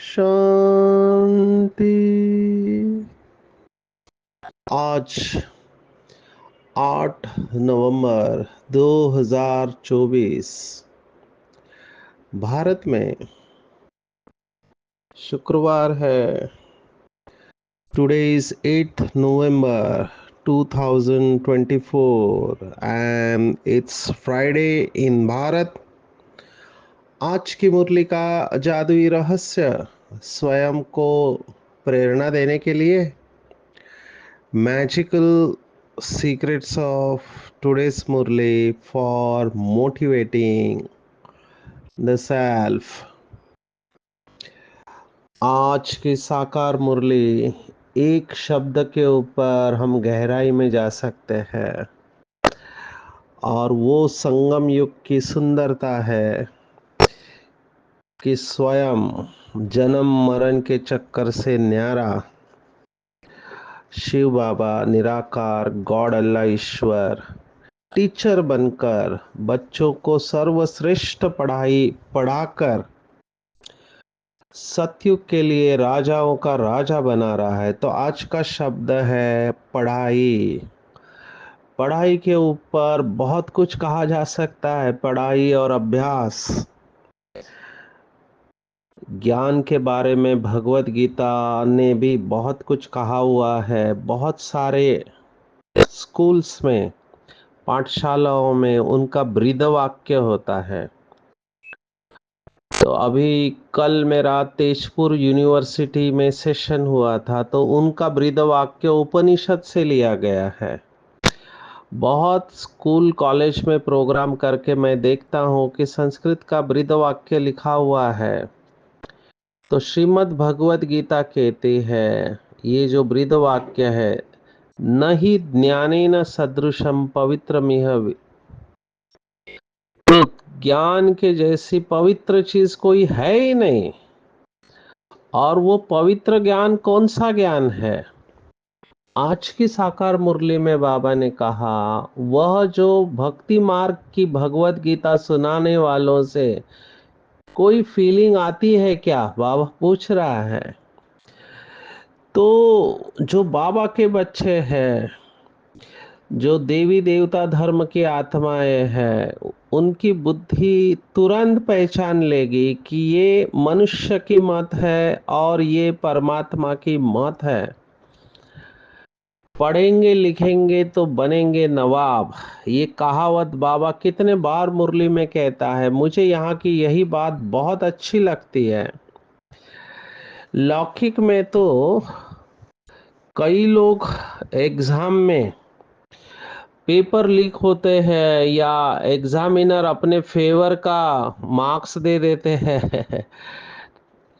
शांति। आज 8 नवंबर 2024 भारत में शुक्रवार है। Today is 8th November 2024 and it's Friday in Bharat. आज की मुरली का जादुई रहस्य स्वयं को प्रेरणा देने के लिए magical secrets of today's Murli for motivating the self। आज की साकार मुरली एक शब्द के ऊपर हम गहराई में जा सकते हैं और वो संगम युग की सुंदरता है कि स्वयं जन्म मरण के चक्कर से न्यारा शिव बाबा निराकार गॉड अल्लाह ईश्वर टीचर बनकर बच्चों को सर्वश्रेष्ठ पढ़ाई पढ़ाकर सतयुग के लिए राजाओं का राजा बना रहा है। तो आज का शब्द है पढ़ाई। पढ़ाई के ऊपर बहुत कुछ कहा जा सकता है। पढ़ाई और अभ्यास ज्ञान के बारे में भगवत गीता ने भी बहुत कुछ कहा हुआ है। बहुत सारे स्कूल्स में पाठशालाओं में उनका ब्रीद वाक्य होता है। तो अभी कल मेरा तेजपुर यूनिवर्सिटी में सेशन हुआ था, तो उनका ब्रीद वाक्य उपनिषद से लिया गया है। बहुत स्कूल कॉलेज में प्रोग्राम करके मैं देखता हूँ कि संस्कृत का ब्रीद वाक्य लिखा हुआ है। तो श्रीमद् भगवत गीता कहती है ये जो ब्रीद वाक्य है, न ही ज्ञानेन सदृशम पवित्रमिह। तो ज्ञान के जैसी पवित्र चीज कोई है ही नहीं। और वो पवित्र ज्ञान कौन सा ज्ञान है? आज की साकार मुरली में बाबा ने कहा वह जो भक्ति मार्ग की भगवत गीता सुनाने वालों से कोई फीलिंग आती है क्या, बाबा पूछ रहा है। तो जो बाबा के बच्चे हैं, जो देवी देवता धर्म की आत्माएं हैं, उनकी बुद्धि तुरंत पहचान लेगी कि ये मनुष्य की मत है और ये परमात्मा की मत है। पढ़ेंगे लिखेंगे तो बनेंगे नवाब, ये कहावत बाबा कितने बार मुरली में कहता है। मुझे यहाँ की यही बात बहुत अच्छी लगती है। लौकिक में तो कई लोग एग्जाम में पेपर लीक होते हैं या एग्जामिनर अपने फेवर का मार्क्स दे देते हैं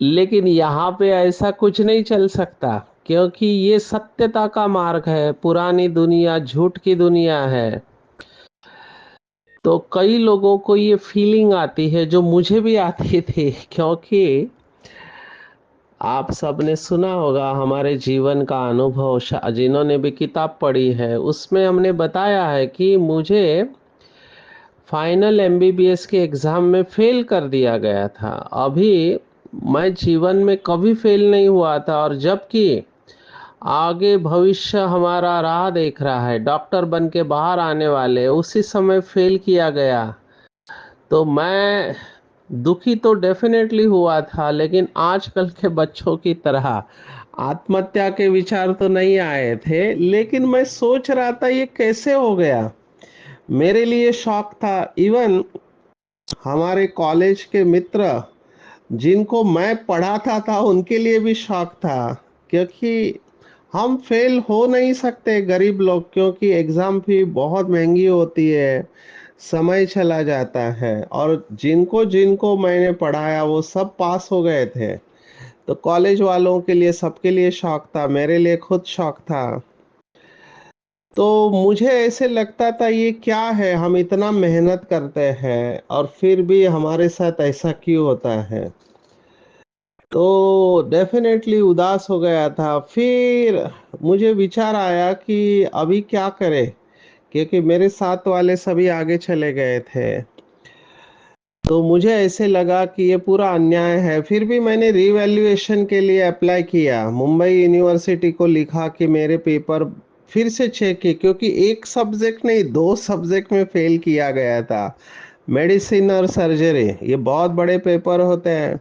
लेकिन यहाँ पे ऐसा कुछ नहीं चल सकता, क्योंकि ये सत्यता का मार्ग है। पुरानी दुनिया झूठ की दुनिया है। तो कई लोगों को ये फीलिंग आती है, जो मुझे भी आती थी, क्योंकि आप सबने सुना होगा हमारे जीवन का अनुभव, जिन्होंने भी किताब पढ़ी है उसमें हमने बताया है कि मुझे फाइनल एमबीबीएस के एग्ज़ाम में फेल कर दिया गया था। अभी मैं जीवन में कभी फेल नहीं हुआ था, और जबकि आगे भविष्य हमारा राह देख रहा है, डॉक्टर बन के बाहर आने वाले, उसी समय फेल किया गया। तो मैं दुखी तो डेफिनेटली हुआ था, लेकिन आजकल के बच्चों की तरह आत्महत्या के विचार तो नहीं आए थे। लेकिन मैं सोच रहा था ये कैसे हो गया। मेरे लिए शौक था। इवन हमारे कॉलेज के मित्र जिनको मैं पढ़ाता था उनके लिए भी शौक था, क्योंकि हम फेल हो नहीं सकते गरीब लोग, क्योंकि एग्ज़ाम फी बहुत महंगी होती है, समय चला जाता है। और जिनको जिनको मैंने पढ़ाया वो सब पास हो गए थे। तो कॉलेज वालों के लिए सबके लिए शौक था, मेरे लिए खुद शौक था। तो मुझे ऐसे लगता था ये क्या है, हम इतना मेहनत करते हैं और फिर भी हमारे साथ ऐसा क्यों होता है। तो डेफ़िनेटली उदास हो गया था। फिर मुझे विचार आया कि अभी क्या करें? क्योंकि मेरे साथ वाले सभी आगे चले गए थे। तो मुझे ऐसे लगा कि ये पूरा अन्याय है। फिर भी मैंने रीवैल्यूएशन के लिए अप्लाई किया। मुंबई यूनिवर्सिटी को लिखा कि मेरे पेपर फिर से चेक किए, क्योंकि एक सब्जेक्ट नहीं 2 सब्जेक्ट में फ़ेल किया गया था। मेडिसिन और सर्जरी ये बहुत बड़े पेपर होते हैं।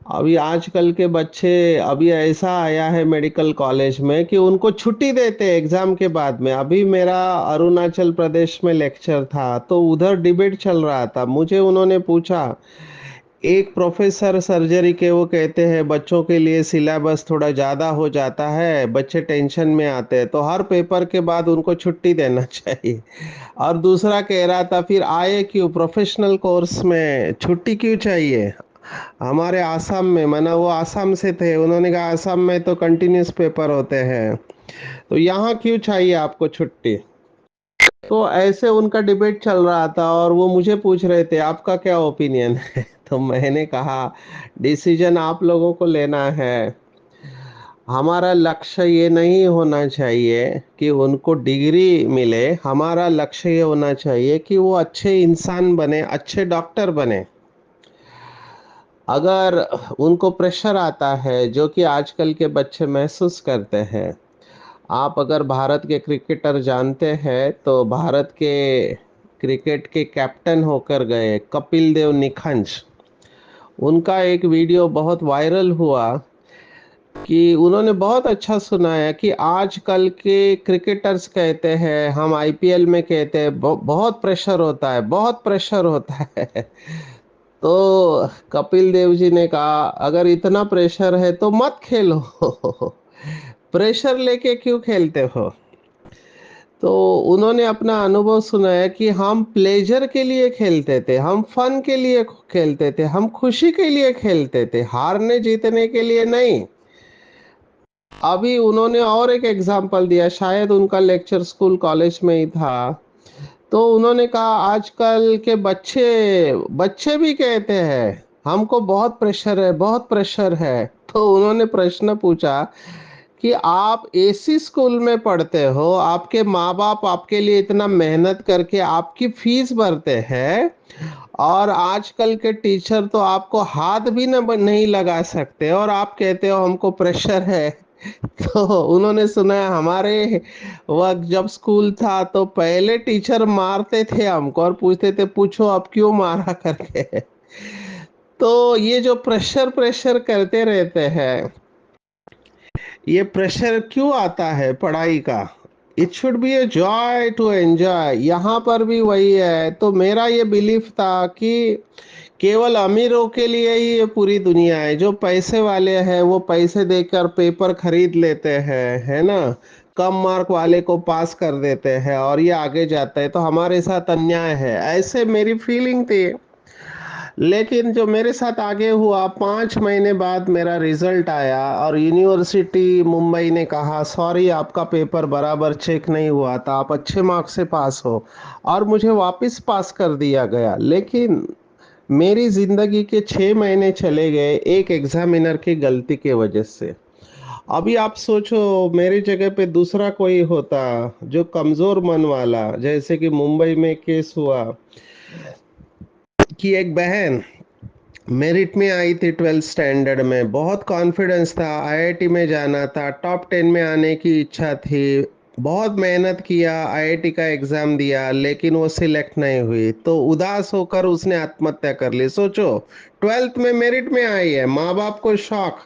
अभी आजकल के बच्चे, अभी ऐसा आया है मेडिकल कॉलेज में कि उनको छुट्टी देते हैं एग्जाम के बाद में। अभी मेरा अरुणाचल प्रदेश में लेक्चर था, तो उधर डिबेट चल रहा था। मुझे उन्होंने पूछा, एक प्रोफेसर सर्जरी के वो कहते हैं बच्चों के लिए सिलेबस थोड़ा ज़्यादा हो जाता है, बच्चे टेंशन में आते हैं, तो हर पेपर के बाद उनको छुट्टी देना चाहिए। और दूसरा कह रहा था, फिर आए क्यों प्रोफेशनल कोर्स में छुट्टी क्यों चाहिए? हमारे आसाम में, माना वो आसाम से थे, उन्होंने कहा आसाम में तो कंटिन्यूस पेपर होते हैं, तो यहाँ क्यों चाहिए आपको छुट्टी? तो ऐसे उनका डिबेट चल रहा था और वो मुझे पूछ रहे थे आपका क्या ओपिनियन है। तो मैंने कहा डिसीजन आप लोगों को लेना है। हमारा लक्ष्य ये नहीं होना चाहिए कि उनको डिग्री मिले, हमारा लक्ष्य ये होना चाहिए कि वो अच्छे इंसान बने, अच्छे डॉक्टर बने। अगर उनको प्रेशर आता है जो कि आजकल के बच्चे महसूस करते हैं, आप अगर भारत के क्रिकेटर जानते हैं तो भारत के क्रिकेट के कैप्टन होकर गए कपिल देव निखंज, उनका एक वीडियो बहुत वायरल हुआ कि उन्होंने बहुत अच्छा सुनाया कि आजकल के क्रिकेटर्स कहते हैं, हम आईपीएल में कहते हैं बहुत प्रेशर होता है, बहुत प्रेशर होता है। तो कपिल देव जी ने कहा अगर इतना प्रेशर है तो मत खेलो। प्रेशर लेके क्यों खेलते हो? तो उन्होंने अपना अनुभव सुनाया कि हम प्लेजर के लिए खेलते थे, हम फन के लिए खेलते थे, हम खुशी के लिए खेलते थे, हारने जीतने के लिए नहीं। अभी उन्होंने और एक एग्जाम्पल दिया, शायद उनका लेक्चर स्कूल कॉलेज में ही था। तो उन्होंने कहा आजकल के बच्चे बच्चे भी कहते हैं हमको बहुत प्रेशर है, बहुत प्रेशर है। तो उन्होंने प्रश्न पूछा कि आप एसी स्कूल में पढ़ते हो, आपके माँ बाप आपके लिए इतना मेहनत करके आपकी फीस भरते हैं, और आजकल के टीचर तो आपको हाथ भी नहीं लगा सकते, और आप कहते हो हमको प्रेशर है। तो उन्होंने सुना हमारे वक्त जब स्कूल था तो पहले टीचर मारते थे हमको और पूछते थे पूछो अब क्यों मारा करके। तो ये जो प्रेशर प्रेशर करते रहते हैं, ये प्रेशर क्यों आता है पढ़ाई का? It should be a joy to enjoy. यहाँ पर भी वही है। तो मेरा ये बिलीफ था कि केवल अमीरों के लिए ही ये पूरी दुनिया है। जो पैसे वाले हैं वो पैसे देकर पेपर खरीद लेते हैं, है ना, कम मार्क वाले को पास कर देते हैं और ये आगे जाता है, तो हमारे साथ अन्याय है, ऐसे मेरी फीलिंग थी। लेकिन जो मेरे साथ आगे हुआ, 5 महीने बाद मेरा रिजल्ट आया और यूनिवर्सिटी मुंबई ने कहा सॉरी आपका पेपर बराबर चेक नहीं हुआ था, आप अच्छे मार्क्स से पास हो, और मुझे वापस पास कर दिया गया। लेकिन मेरी जिंदगी के 6 महीने चले गए एक एग्जामिनर की गलती के वजह से। अभी आप सोचो मेरी जगह पे दूसरा कोई होता जो कमजोर मन वाला, जैसे कि मुंबई में केस हुआ कि एक बहन मेरिट में आई थी 12th स्टैंडर्ड में, बहुत कॉन्फिडेंस था, आईआईटी में जाना था, टॉप 10 में आने की इच्छा थी, बहुत मेहनत किया, आईआईटी का एग्जाम दिया, लेकिन वो सिलेक्ट नहीं हुई, तो उदास होकर उसने आत्महत्या कर ली। सोचो 12th में मेरिट में आई है, माँ बाप को शौक।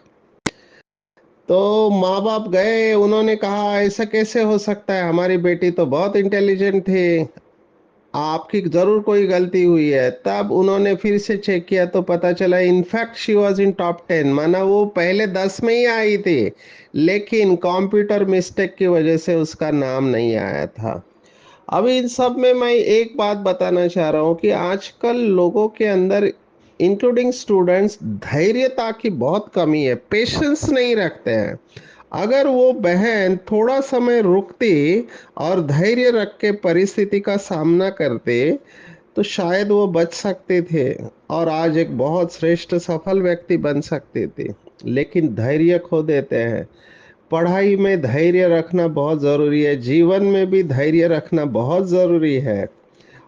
तो माँ बाप गए, उन्होंने कहा ऐसा कैसे हो सकता है, हमारी बेटी तो बहुत इंटेलिजेंट थी, आपकी जरूर कोई गलती हुई है। तब उन्होंने फिर से चेक किया तो पता चला in fact she was in top 10, माना वो पहले 10 में ही आई थी, लेकिन कंप्यूटर मिस्टेक की वजह से उसका नाम नहीं आया था। अभी इन सब में मैं एक बात बताना चाह रहा हूँ कि आजकल लोगों के अंदर, इंक्लूडिंग स्टूडेंट्स, धैर्यता की बहुत कमी है, पेशेंस नहीं रखते हैं। अगर वो बहन थोड़ा समय रुकती और धैर्य रख के परिस्थिति का सामना करते तो शायद वो बच सकते थे और आज एक बहुत श्रेष्ठ सफल व्यक्ति बन सकते थे। लेकिन धैर्य खो देते हैं। पढ़ाई में धैर्य रखना बहुत ज़रूरी है, जीवन में भी धैर्य रखना बहुत ज़रूरी है।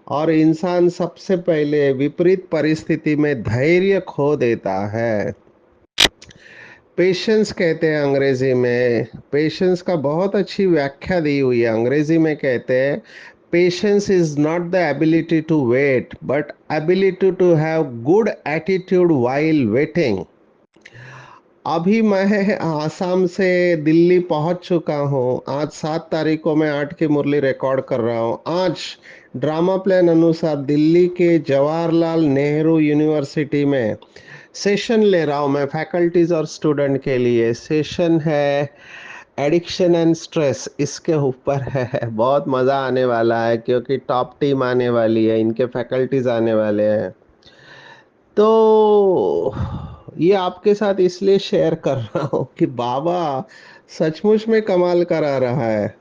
और इंसान सबसे पहले विपरीत परिस्थिति में धैर्य खो देता है। पेशेंस कहते हैं अंग्रेजी में। पेशेंस का बहुत अच्छी व्याख्या दी हुई है। अंग्रेजी में कहते हैं patience is not the ability to wait but ability to have good attitude while waiting. अभी मैं आसाम से दिल्ली पहुंच चुका हूं। आज 7 तारीख को मैं 8 की मुरली रिकॉर्ड कर रहा हूं। आज ड्रामा प्लान अनुसार दिल्ली के जवाहरलाल नेहरू यूनिवर्सिटी में सेशन ले रहा हूँ मैं फैकल्टीज और स्टूडेंट के लिए। सेशन है एडिक्शन एंड स्ट्रेस, इसके ऊपर है। बहुत मज़ा आने वाला है क्योंकि टॉप टीम आने वाली है, इनके फैकल्टीज आने वाले हैं। तो ये आपके साथ इसलिए शेयर कर रहा हूँ कि बाबा सचमुच में कमाल करा रहा है।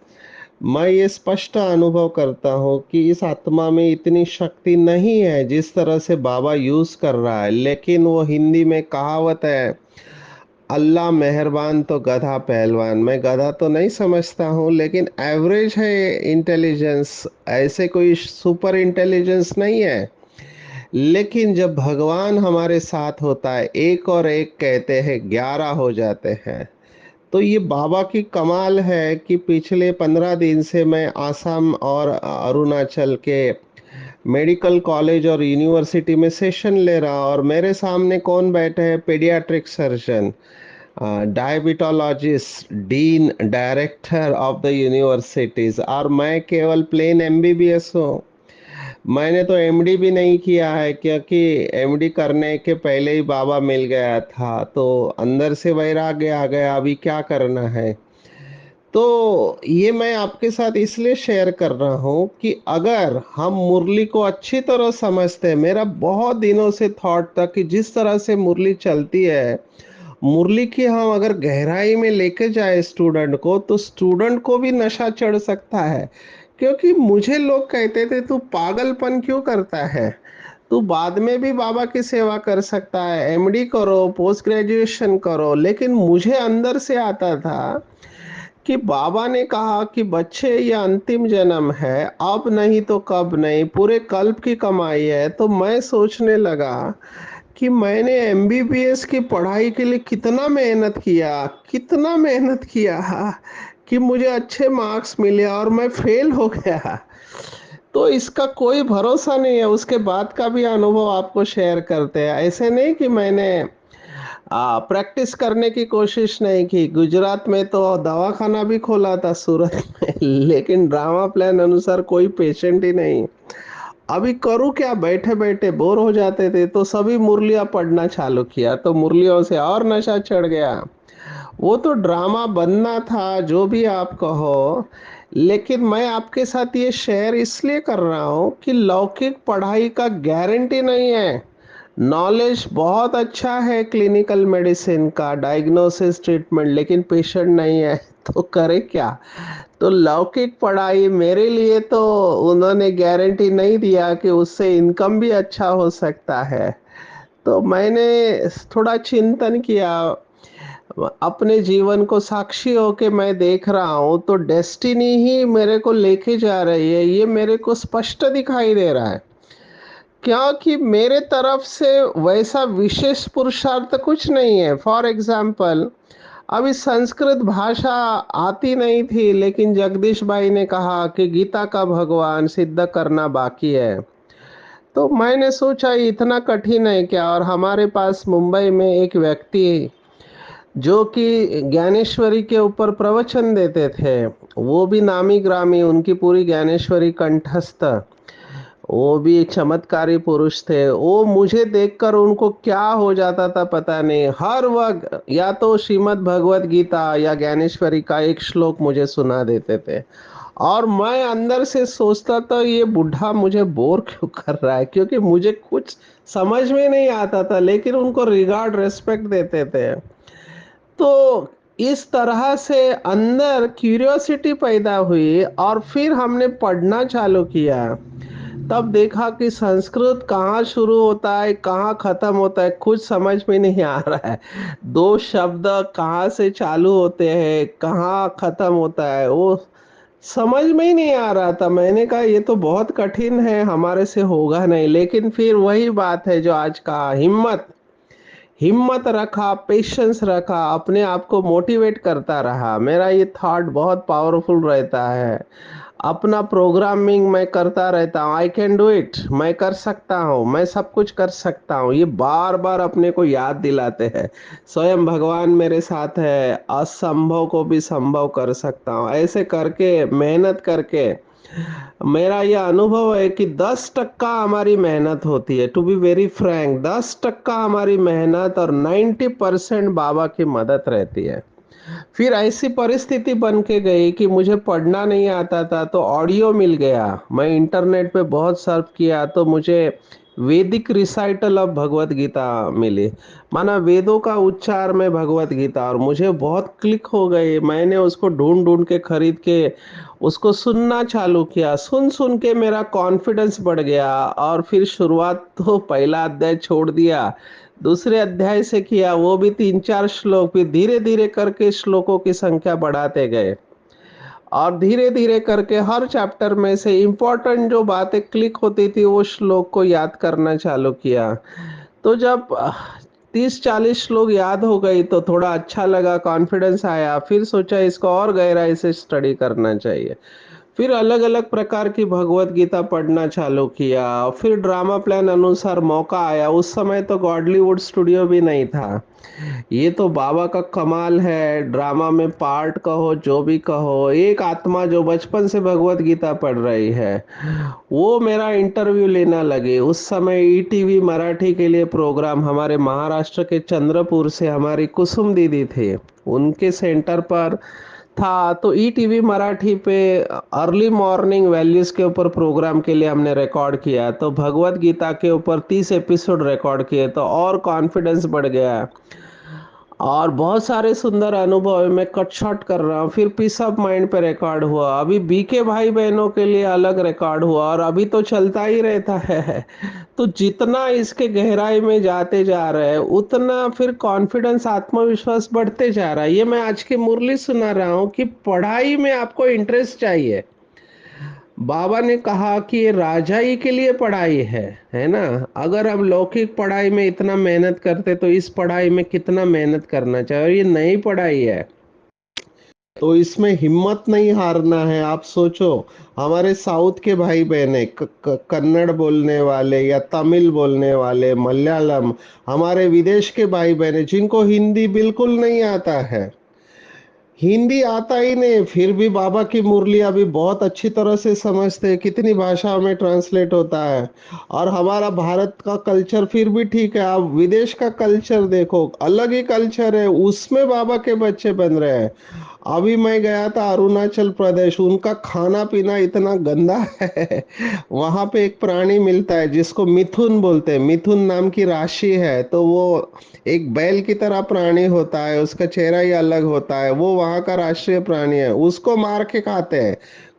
मैं ये स्पष्ट अनुभव करता हूँ कि इस आत्मा में इतनी शक्ति नहीं है जिस तरह से बाबा यूज कर रहा है। लेकिन वो हिंदी में कहावत है, अल्लाह मेहरबान तो गधा पहलवान। मैं गधा तो नहीं समझता हूँ, लेकिन एवरेज है इंटेलिजेंस, ऐसे कोई सुपर इंटेलिजेंस नहीं है। लेकिन जब भगवान हमारे साथ होता है, एक और एक कहते हैं 11 हो जाते हैं। तो ये बाबा की कमाल है कि पिछले 15 दिन से मैं आसाम और अरुणाचल के मेडिकल कॉलेज और यूनिवर्सिटी में सेशन ले रहा, और मेरे सामने कौन बैठे हैं? Paediatric surgeon, diabetologist, dean, director of the universities, और मैं केवल प्लेन एमबीबीएस हूँ। मैंने तो एमडी भी नहीं किया है क्योंकि एमडी करने के पहले ही बाबा मिल गया था, तो अंदर से वैराग्य आ गया, अभी क्या करना है। तो ये मैं आपके साथ इसलिए शेयर कर रहा हूँ कि अगर हम मुरली को अच्छी तरह समझते हैं, मेरा बहुत दिनों से थॉट था कि जिस तरह से मुरली चलती है, मुरली की हम अगर गहराई में लेके जाए स्टूडेंट को, तो स्टूडेंट को भी नशा चढ़ सकता है। क्योंकि मुझे लोग कहते थे तू पागलपन क्यों करता है, तू बाद में भी बाबा की सेवा कर सकता है, एमडी करो, पोस्ट ग्रेजुएशन करो। लेकिन मुझे अंदर से आता था कि बाबा ने कहा कि बच्चे ये अंतिम जन्म है, अब नहीं तो कब नहीं, पूरे कल्प की कमाई है। तो मैं सोचने लगा कि मैंने एमबीबीएस की पढ़ाई के लिए कितना मेहनत किया, कितना मेहनत किया कि मुझे अच्छे मार्क्स मिले और मैं फेल हो गया। तो इसका कोई भरोसा नहीं है। उसके बाद का भी अनुभव आपको शेयर करते हैं। ऐसे नहीं कि मैंने प्रैक्टिस करने की कोशिश नहीं की। गुजरात में तो दवाखाना भी खोला था, सूरत में, लेकिन ड्रामा प्लान अनुसार कोई पेशेंट ही नहीं। अभी करूँ क्या, बैठे बैठे बोर हो जाते थे तो सभी मुरलियाँ पढ़ना चालू किया, तो मुरलियों से और नशा चढ़ गया। वो तो ड्रामा बनना था, जो भी आप कहो। लेकिन मैं आपके साथ ये शेयर इसलिए कर रहा हूँ कि लौकिक पढ़ाई का गारंटी नहीं है। नॉलेज बहुत अच्छा है क्लिनिकल मेडिसिन का, डायग्नोसिस, ट्रीटमेंट, लेकिन पेशेंट नहीं है तो करे क्या। तो लौकिक पढ़ाई मेरे लिए तो उन्होंने गारंटी नहीं दिया कि उससे इनकम भी अच्छा हो सकता है। तो मैंने थोड़ा चिंतन किया, अपने जीवन को साक्षी होके मैं देख रहा हूँ तो डेस्टिनी ही मेरे को लेके जा रही है, ये मेरे को स्पष्ट दिखाई दे रहा है। क्योंकि मेरे तरफ से वैसा विशेष पुरुषार्थ कुछ नहीं है। फॉर एग्जाम्पल, अभी संस्कृत भाषा आती नहीं थी, लेकिन जगदीश भाई ने कहा कि गीता का भगवान सिद्ध करना बाकी है। तो मैंने सोचा इतना कठिन है क्या। और हमारे पास मुंबई में एक व्यक्ति जो कि ज्ञानेश्वरी के ऊपर प्रवचन देते थे, वो भी नामी ग्रामी, उनकी पूरी ज्ञानेश्वरी कंठस्थ, वो भी एक चमत्कारी पुरुष थे। वो मुझे देखकर उनको क्या हो जाता था पता नहीं, हर वक्त या तो श्रीमद् भगवत गीता या ज्ञानेश्वरी का एक श्लोक मुझे सुना देते थे। और मैं अंदर से सोचता था ये बुढ़ा मुझे बोर क्यों कर रहा है, क्योंकि मुझे कुछ समझ में नहीं आता था, लेकिन उनको रिगार्ड, रेस्पेक्ट देते थे। तो इस तरह से अंदर क्यूरियोसिटी पैदा हुई और फिर हमने पढ़ना चालू किया। तब देखा कि संस्कृत कहाँ शुरू होता है, कहाँ खत्म होता है, कुछ समझ में नहीं आ रहा है। दो शब्द कहाँ से चालू होते हैं, कहाँ खत्म होता है, वो समझ में ही नहीं आ रहा था। मैंने कहा ये तो बहुत कठिन है, हमारे से होगा नहीं। लेकिन फिर वही बात है जो आज का हिम्मत हिम्मत रखा, पेशेंस रखा, अपने आप को मोटिवेट करता रहा। मेरा ये थॉट बहुत पावरफुल रहता है। अपना प्रोग्रामिंग मैं करता रहता हूँ, आई कैन डू इट, मैं कर सकता हूँ, मैं सब कुछ कर सकता हूँ, ये बार बार अपने को याद दिलाते हैं। स्वयं भगवान मेरे साथ है, असंभव को भी संभव कर सकता हूँ। ऐसे करके मेहनत करके मेरा यह अनुभव है कि 10% हमारी मेहनत होती है। टू बी वेरी फ्रैंक, 10% हमारी मेहनत और 90% बाबा की मदद रहती है। फिर ऐसी परिस्थिति बन के गई कि मुझे पढ़ना नहीं आता था, तो ऑडियो मिल गया। मैं इंटरनेट पे बहुत सर्च किया तो मुझे वैदिक रिसाइटल ऑफ भगवत गीता मिली। माना वेदों का उच्चार में भगवत गीता, और मुझे बहुत क्लिक हो गई। मैंने उसको ढूंढ ढूंढ के खरीद के उसको सुनना चालू किया। सुन सुन के मेरा कॉन्फिडेंस बढ़ गया, और फिर शुरुआत तो पहला अध्याय छोड़ दिया, दूसरे अध्याय से किया, वो भी 3-4 श्लोक। फिर धीरे धीरे करके श्लोकों की संख्या बढ़ाते गए, और धीरे धीरे करके हर चैप्टर में से इम्पोर्टेंट जो बातें क्लिक होती थी वो श्लोक को याद करना चालू किया। तो जब 30-40 श्लोक याद हो गई तो थोड़ा अच्छा लगा, कॉन्फिडेंस आया। फिर सोचा इसको और गहराई से स्टडी करना चाहिए। फिर अलग अलग प्रकार की भगवत गीता पढ़ना चालू किया। फिर ड्रामा प्लान अनुसार मौका आया। उस समय तो गॉडलीवुड स्टूडियो भी नहीं था। ये तो बाबा का कमाल है, ड्रामा में पार्ट कहो जो भी कहो, एक आत्मा जो बचपन से भगवत गीता पढ़ रही है वो मेरा इंटरव्यू लेना लगे। उस समय ईटीवी मराठी के लिए प्रोग्राम हमारे महाराष्ट्र के चंद्रपुर से हमारी कुसुम दीदी थे, उनके सेंटर पर था। तो ईटीवी मराठी पे अर्ली मॉर्निंग वैल्यूज के ऊपर प्रोग्राम के लिए हमने रिकॉर्ड किया। तो भगवत गीता के ऊपर 30 एपिसोड रिकॉर्ड किए, तो और कॉन्फिडेंस बढ़ गया। और बहुत सारे सुंदर अनुभव मैं कट शॉट कर रहा हूँ। फिर पीस ऑफ माइंड पे रिकॉर्ड हुआ, अभी बीके भाई बहनों के लिए अलग रिकॉर्ड हुआ, और अभी तो चलता ही रहता है। तो जितना इसके गहराई में जाते जा रहे हैं उतना फिर कॉन्फिडेंस, आत्मविश्वास बढ़ते जा रहा है। ये मैं आज की मुरली सुना रहा हूँ कि पढ़ाई में आपको इंटरेस्ट चाहिए। बाबा ने कहा कि ये राजाई के लिए पढ़ाई है ना। अगर हम लौकिक पढ़ाई में इतना मेहनत करते तो इस पढ़ाई में कितना मेहनत करना चाहिए। और ये नई पढ़ाई है तो इसमें हिम्मत नहीं हारना है। आप सोचो, हमारे साउथ के भाई बहने कन्नड़ बोलने वाले या तमिल बोलने वाले, मलयालम, हमारे विदेश के भाई बहने जिनको हिंदी बिल्कुल नहीं आता है, हिंदी आता ही नहीं, फिर भी बाबा की मुरली अभी बहुत अच्छी तरह से समझते हैं, कितनी भाषाओं में ट्रांसलेट होता है। और हमारा भारत का कल्चर फिर भी ठीक है, आप विदेश का कल्चर देखो, अलग ही कल्चर है, उसमें बाबा के बच्चे बन रहे हैं। अभी मैं गया था अरुणाचल प्रदेश, उनका खाना पीना इतना गंदा है। वहां पे एक प्राणी मिलता है जिसको मिथुन बोलते हैं, मिथुन नाम की राशि है। तो वो एक बैल की तरह प्राणी होता है, उसका चेहरा ही अलग होता है, वो वहाँ का राष्ट्रीय प्राणी है, उसको मार के खाते हैं।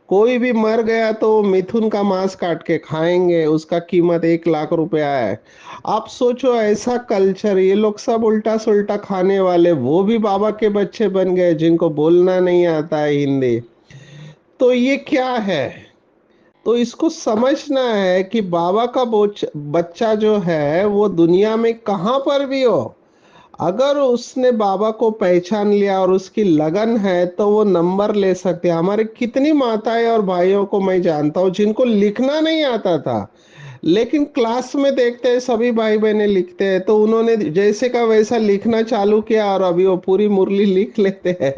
कोई भी मर गया तो मिथुन का मांस काट के खाएंगे, उसका कीमत 1 लाख रुपया है। आप सोचो ऐसा कल्चर, ये लोग सब उल्टा सुल्टा खाने वाले, वो भी बाबा के बच्चे बन गए जिनको बोलना नहीं आता है हिंदी। तो ये क्या है? तो इसको समझना है कि बाबा का बच्चा जो है वो दुनिया में कहाँ पर भी हो, अगर उसने बाबा को पहचान लिया और उसकी लगन है तो वो नंबर ले सकते हैं। हमारे कितनी माताएं और भाइयों को मैं जानता हूँ जिनको लिखना नहीं आता था, लेकिन क्लास में देखते हैं सभी भाई बहनें लिखते हैं, तो उन्होंने जैसे का वैसा लिखना चालू किया और अभी वो पूरी मुरली लिख लेते हैं।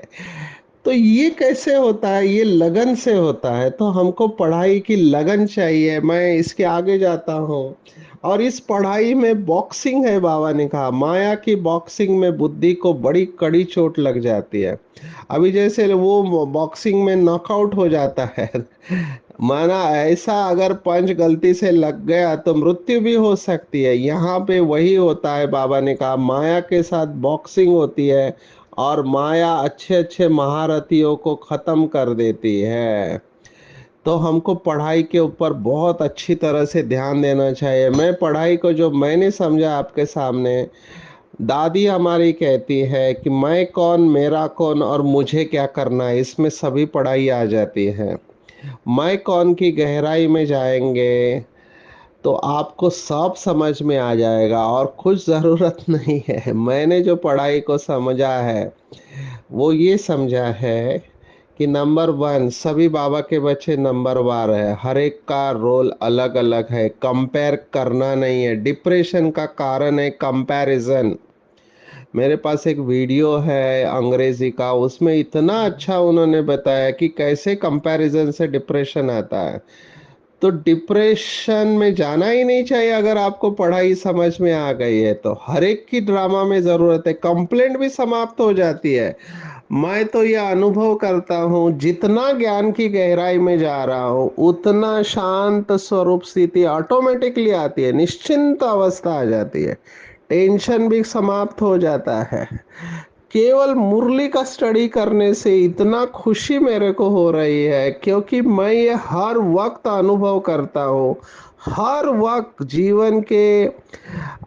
तो ये कैसे होता है? ये लगन से होता है। तो हमको पढ़ाई की लगन चाहिए। मैं इसके आगे जाता हूँ, और इस पढ़ाई में बॉक्सिंग है। बाबा ने कहा माया की बॉक्सिंग में बुद्धि को बड़ी कड़ी चोट लग जाती है। अभी जैसे वो बॉक्सिंग में नॉकआउट हो जाता है, माना ऐसा अगर पंच गलती से लग गया तो मृत्यु भी हो सकती है। यहाँ पे वही होता है। बाबा ने कहा माया के साथ बॉक्सिंग होती है, और माया अच्छे अच्छे महारथियों को खत्म कर देती है। तो हमको पढ़ाई के ऊपर बहुत अच्छी तरह से ध्यान देना चाहिए। मैं पढ़ाई को जो मैंने समझा आपके सामने, दादी हमारी कहती है कि मैं कौन, मेरा कौन और मुझे क्या करना है, इसमें सभी पढ़ाई आ जाती है। मैं कौन की गहराई में जाएंगे तो आपको सब समझ में आ जाएगा और कुछ ज़रूरत नहीं है। मैंने जो पढ़ाई को समझा है वो ये समझा है कि नंबर वन, सभी बाबा के बच्चे नंबर वार है, हर एक का रोल अलग अलग है, कंपेयर करना नहीं है। डिप्रेशन का कारण है कंपैरिजन। मेरे पास एक वीडियो है अंग्रेजी का, उसमें इतना अच्छा उन्होंने बताया कि कैसे कंपैरिजन से डिप्रेशन आता है। तो डिप्रेशन में जाना ही नहीं चाहिए। अगर आपको पढ़ाई समझ में आ गई है तो हर एक की ड्रामा में ज़रूरत है, कंप्लेंट भी समाप्त हो जाती है। मैं तो यह अनुभव करता हूँ, जितना ज्ञान की गहराई में जा रहा हूँ उतना शांत स्वरूप स्थिति ऑटोमेटिकली आती है, निश्चिंत अवस्था आ जाती है, टेंशन भी समाप्त हो जाता है। केवल मुरली का स्टडी करने से इतना खुशी मेरे को हो रही है, क्योंकि मैं ये हर वक्त अनुभव करता हूँ। हर वक्त जीवन के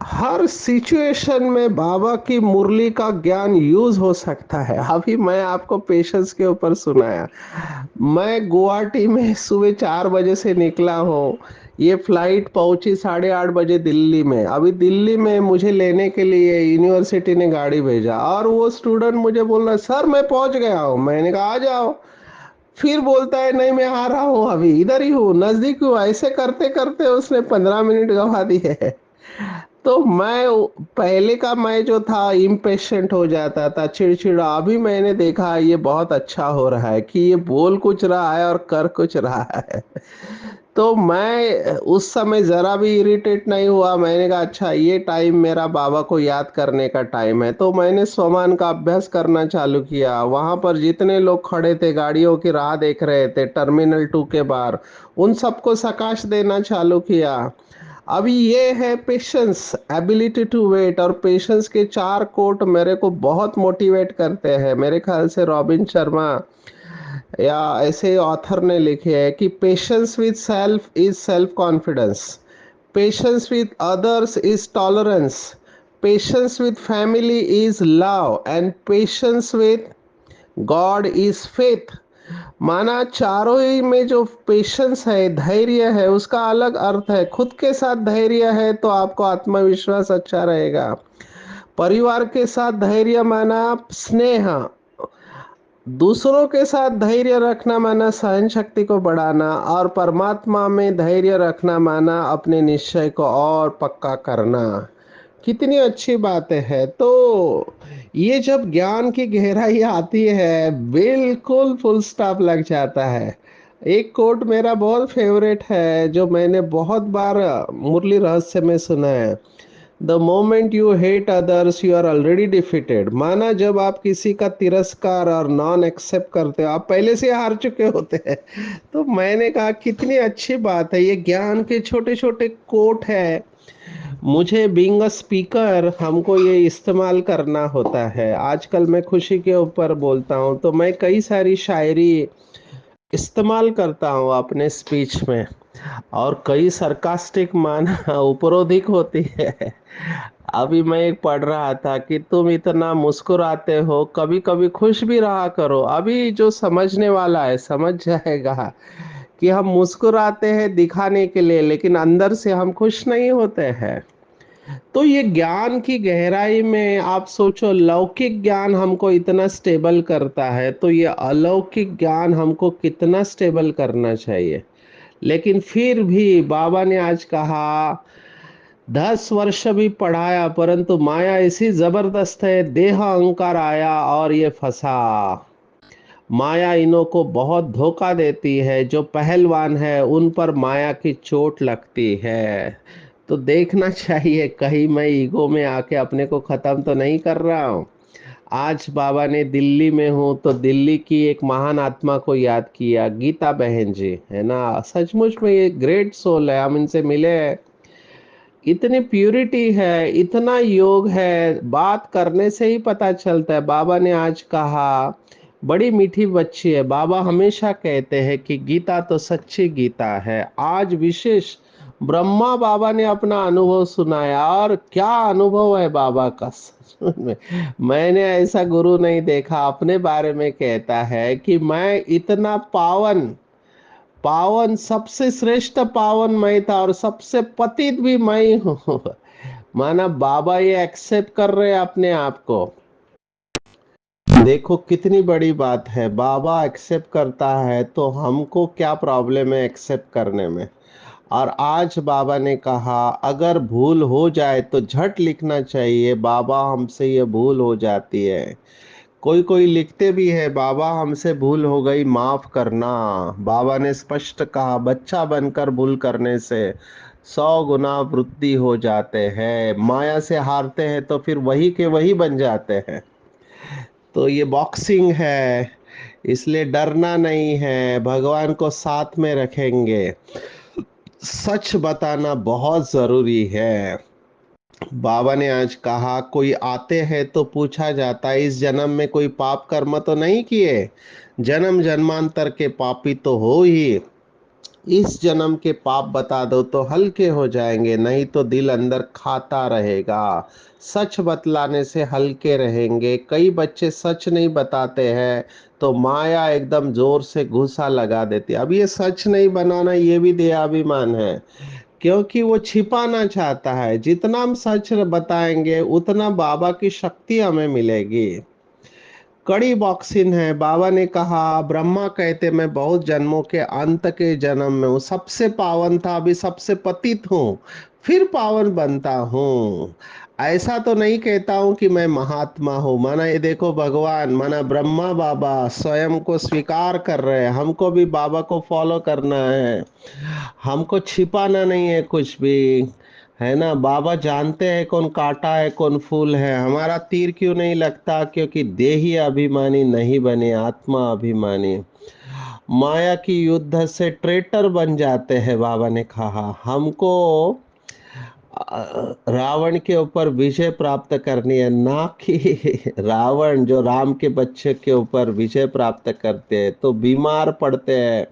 हर सिचुएशन में बाबा की मुरली का ज्ञान यूज हो सकता है। अभी मैं आपको पेशेंस के ऊपर सुनाया। मैं गुवाहाटी में सुबह 4 बजे से निकला हूँ। ये फ्लाइट पहुंची 8:30 बजे दिल्ली में। अभी दिल्ली में मुझे लेने के लिए यूनिवर्सिटी ने गाड़ी भेजा और वो स्टूडेंट मुझे बोल रहा है, सर मैं पहुंच गया हूँ। मैंने कहा आ जाओ। फिर बोलता है नहीं मैं आ रहा हूँ, अभी इधर ही हूँ, नजदीक हूँ। ऐसे करते करते उसने 15 मिनट गवा दिए। तो पहले का मैं जो था इम्पेशेंट हो जाता था, चिड़चिड़ा। अभी मैंने देखा ये बहुत अच्छा हो रहा है कि ये बोल कुछ रहा है और कर कुछ रहा है। तो मैं उस समय जरा भी इरिटेट नहीं हुआ। मैंने कहा अच्छा ये टाइम मेरा बाबा को याद करने का टाइम है। तो मैंने स्वमान का अभ्यास करना चालू किया। वहां पर जितने लोग खड़े थे, गाड़ियों की राह देख रहे थे टर्मिनल 2 के बाहर, उन सबको सकाश देना चालू किया। अभी ये है पेशेंस, एबिलिटी टू वेट। और पेशेंस के 4 कोट मेरे को बहुत मोटिवेट करते हैं। मेरे ख्याल से रॉबिन शर्मा या ऐसे ऑथर ने लिखे हैं कि patience with self is self confidence, patience with others is tolerance, patience with family is love and patience with God is faith. माना चारों ही में जो पेशेंस है, धैर्य है, उसका अलग अर्थ है। खुद के साथ धैर्य है तो आपको आत्मविश्वास अच्छा रहेगा। परिवार के साथ धैर्य माना स्नेह, दूसरों के साथ धैर्य रखना माना सहन शक्ति को बढ़ाना, और परमात्मा में धैर्य रखना माना अपने निश्चय को और पक्का करना। कितनी अच्छी बातें हैं। तो ये जब ज्ञान की गहराई आती है बिल्कुल फुल स्टॉप लग जाता है। एक कोट मेरा बहुत फेवरेट है जो मैंने बहुत बार मुरली रहस्य में सुना है, the moment you hate others you are already defeated. माना जब आप किसी का तिरस्कार और नॉन एक्सेप्ट करते हो, आप पहले से हार चुके होते हैं। तो मैंने कहा कितनी अच्छी बात है, ये ज्ञान के छोटे छोटे कोट है। मुझे बीइंग अ स्पीकर हमको ये इस्तेमाल करना होता है। आजकल मैं खुशी के ऊपर बोलता हूँ तो मैं कई सारी शायरी इस्तेमाल करता हूँ अपने स्पीच में, और कई सरकास्टिक माना उपरोधिक होती है। अभी मैं एक पढ़ रहा था कि तुम इतना मुस्कुराते हो, कभी कभी खुश भी रहा करो। अभी जो समझने वाला है समझ जाएगा कि हम मुस्कुराते हैं दिखाने के लिए, लेकिन अंदर से हम खुश नहीं होते हैं। तो ये ज्ञान की गहराई में आप सोचो, लौकिक ज्ञान हमको इतना स्टेबल करता है, तो ये अलौकिक ज्ञान हमको कितना स्टेबल करना चाहिए। लेकिन फिर भी बाबा ने आज कहा 10 वर्ष भी पढ़ाया परंतु माया ऐसी जबरदस्त है, देह अहंकार आया और ये फंसा। माया इन्हों को बहुत धोखा देती है, जो पहलवान है उन पर माया की चोट लगती है। तो देखना चाहिए कहीं मैं ईगो में आके अपने को खत्म तो नहीं कर रहा हूँ। आज बाबा ने दिल्ली में हूँ तो दिल्ली की एक महान आत्मा को याद किया, गीता बहन जी है ना। सचमुच में ये ग्रेट सोल है, हम इनसे मिले हैं। इतनी प्यूरिटी है, इतना योग है, बात करने से ही पता चलता है। बाबा ने आज कहा, बड़ी मीठी बच्ची है। बाबा हमेशा कहते हैं कि गीता तो सच्ची गीता है। आज विशेष ब्रह्मा बाबा ने अपना अनुभव सुनाया, और क्या अनुभव है बाबा का, सच में मैंने ऐसा गुरु नहीं देखा। अपने बारे में कहता है कि मैं इतना पावन, पावन सबसे श्रेष्ठ पावन मैं था, और सबसे पतित भी मैं ही हूँ। माना बाबा ये एक्सेप्ट कर रहे हैं अपने आप को। देखो कितनी बड़ी बात है, बाबा एक्सेप्ट करता है तो हमको क्या प्रॉब्लम है एक्सेप्ट करने में। और आज बाबा ने कहा अगर भूल हो जाए तो झट लिखना चाहिए, बाबा हमसे ये भूल हो जाती है। कोई कोई लिखते भी है, बाबा हमसे भूल हो गई माफ करना। बाबा ने स्पष्ट कहा बच्चा बनकर भूल करने से 100 गुना वृद्धि हो जाते हैं। माया से हारते हैं तो फिर वही के वही बन जाते हैं। तो ये बॉक्सिंग है, इसलिए डरना नहीं है, भगवान को साथ में रखेंगे। सच बताना बहुत जरूरी है। बाबा ने आज कहा कोई आते हैं तो पूछा जाता है इस जन्म में कोई पाप कर्म तो नहीं किए, जन्म जन्मांतर के पापी तो हो ही, इस जन्म के पाप बता दो तो हल्के हो जाएंगे, नहीं तो दिल अंदर खाता रहेगा। सच बतलाने से हल्के रहेंगे। कई बच्चे सच नहीं बताते हैं तो माया एकदम जोर से घूसा लगा देती है। अब ये सच नहीं बनाना ये भी देहाभिमान है, क्योंकि वो छिपाना चाहता है। जितना हम सच बताएंगे उतना बाबा की शक्ति हमें मिलेगी। कड़ी बॉक्सिंग है। बाबा ने कहा ब्रह्मा कहते मैं बहुत जन्मों के अंत के जन्म में हूँ, सबसे पावन था अभी सबसे पतित हूँ, फिर पावन बनता हूँ। ऐसा तो नहीं कहता हूँ कि मैं महात्मा हूँ। माना ये देखो भगवान, माना ब्रह्मा बाबा स्वयं को स्वीकार कर रहे हैं, हमको भी बाबा को फॉलो करना है, हमको छिपाना नहीं है कुछ भी, है ना। बाबा जानते हैं कौन कांटा है कौन फूल है। हमारा तीर क्यों नहीं लगता, क्योंकि देही अभिमानी नहीं बने, आत्मा अभिमानी। माया की युद्ध से ट्रेटर बन जाते हैं। बाबा ने कहा हमको रावण के ऊपर विजय प्राप्त करनी है, ना कि रावण जो राम के बच्चे के ऊपर विजय प्राप्त करते हैं तो बीमार पड़ते हैं,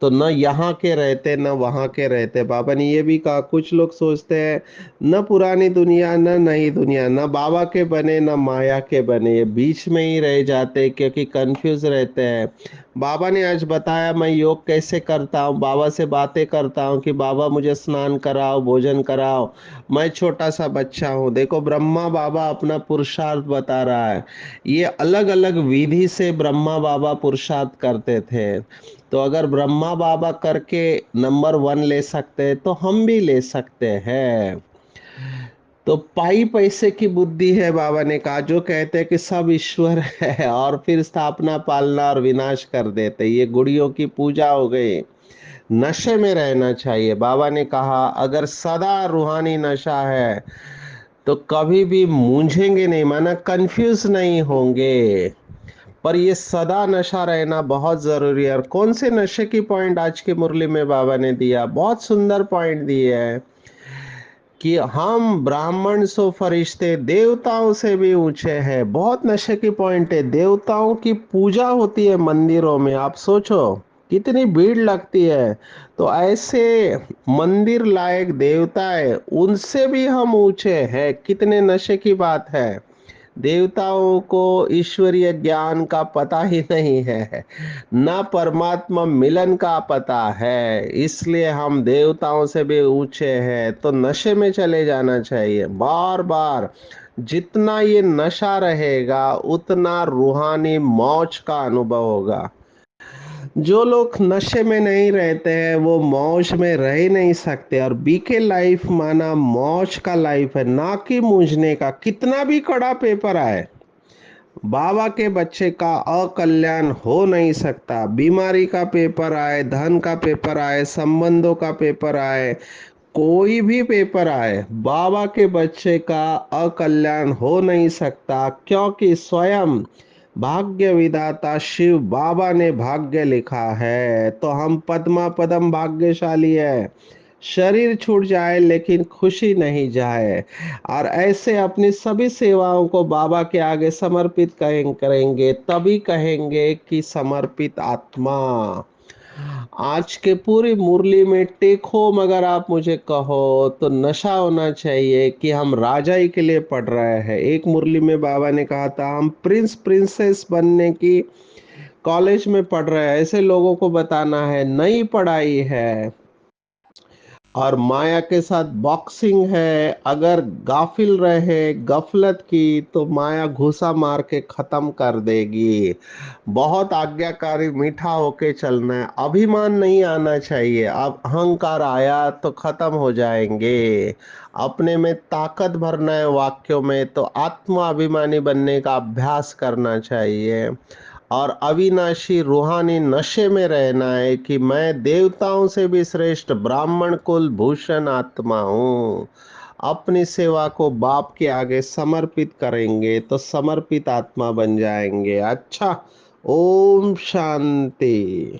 तो न यहाँ के रहते न वहाँ के रहते। बाबा ने ये भी कहा कुछ लोग सोचते हैं न पुरानी दुनिया न नई दुनिया, न बाबा के बने न माया के बने, ये बीच में ही रह जाते क्योंकि कंफ्यूज रहते हैं। बाबा ने आज बताया मैं योग कैसे करता हूँ, बाबा से बातें करता हूँ कि बाबा मुझे स्नान कराओ भोजन कराओ, मैं छोटा सा बच्चा हूँ। देखो ब्रह्मा बाबा अपना पुरुषार्थ बता रहा है, ये अलग अलग विधि से ब्रह्मा बाबा पुरुषार्थ करते थे। तो अगर ब्रह्मा बाबा करके नंबर 1 ले सकते हैं तो हम भी ले सकते हैं। तो पाई पैसे की बुद्धि है, बाबा ने कहा, जो कहते हैं कि सब ईश्वर है और फिर स्थापना पालना और विनाश कर देते, ये गुड़ियों की पूजा हो गई। नशे में रहना चाहिए। बाबा ने कहा अगर सदा रूहानी नशा है तो कभी भी मूंझेंगे नहीं, माना कंफ्यूज नहीं होंगे। पर ये सदा नशा रहना बहुत जरूरी है। और कौन से नशे की पॉइंट आज की मुरली में बाबा ने दिया, बहुत सुंदर पॉइंट दिए है कि हम ब्राह्मण सो फरिश्ते देवताओं से भी ऊंचे हैं। बहुत नशे की पॉइंट है। देवताओं की पूजा होती है मंदिरों में, आप सोचो कितनी भीड़ लगती है। तो ऐसे मंदिर लायक देवता है, उनसे भी हम ऊंचे हैं, कितने नशे की बात है। देवताओं को ईश्वरीय ज्ञान का पता ही नहीं है, ना परमात्मा मिलन का पता है, इसलिए हम देवताओं से भी ऊंचे हैं। तो नशे में चले जाना चाहिए बार बार। जितना ये नशा रहेगा उतना रूहानी मौज का अनुभव होगा। जो लोग नशे में नहीं रहते हैं वो मौज में रह ही नहीं सकते। और बीके लाइफ माना मौज का लाइफ है, ना कि मूझने का। कितना भी कड़ा पेपर आए, बाबा के बच्चे का अकल्याण हो नहीं सकता। बीमारी का पेपर आए, धन का पेपर आए, संबंधों का पेपर आए, कोई भी पेपर आए, बाबा के बच्चे का अकल्याण हो नहीं सकता, क्योंकि स्वयं भाग्य विधाता शिव बाबा ने भाग्य लिखा है। तो हम पद्मा पदम भाग्यशाली है। शरीर छूट जाए लेकिन खुशी नहीं जाए। और ऐसे अपनी सभी सेवाओं को बाबा के आगे समर्पित करेंगे, तभी कहेंगे कि समर्पित आत्मा। आज के पूरी मुरली में टेक होम अगर आप मुझे कहो तो नशा होना चाहिए कि हम राजाई के लिए पढ़ रहे हैं। एक मुरली में बाबा ने कहा था हम प्रिंस प्रिंसेस बनने की कॉलेज में पढ़ रहे हैं। ऐसे लोगों को बताना है नई पढ़ाई है और माया के साथ बॉक्सिंग है। अगर गाफिल रहे गफलत की तो माया घुसा मार के खत्म कर देगी। बहुत आज्ञाकारी मीठा होके चलना है, अभिमान नहीं आना चाहिए। अब अहंकार आया तो खत्म हो जाएंगे। अपने में ताकत भरना है वाक्यों में, तो आत्मा अभिमानी बनने का अभ्यास करना चाहिए। और अविनाशी रूहानी नशे में रहना है कि मैं देवताओं से भी श्रेष्ठ ब्राह्मण कुल भूषण आत्मा हूँ। अपनी सेवा को बाप के आगे समर्पित करेंगे तो समर्पित आत्मा बन जाएंगे। अच्छा, ओम शांति।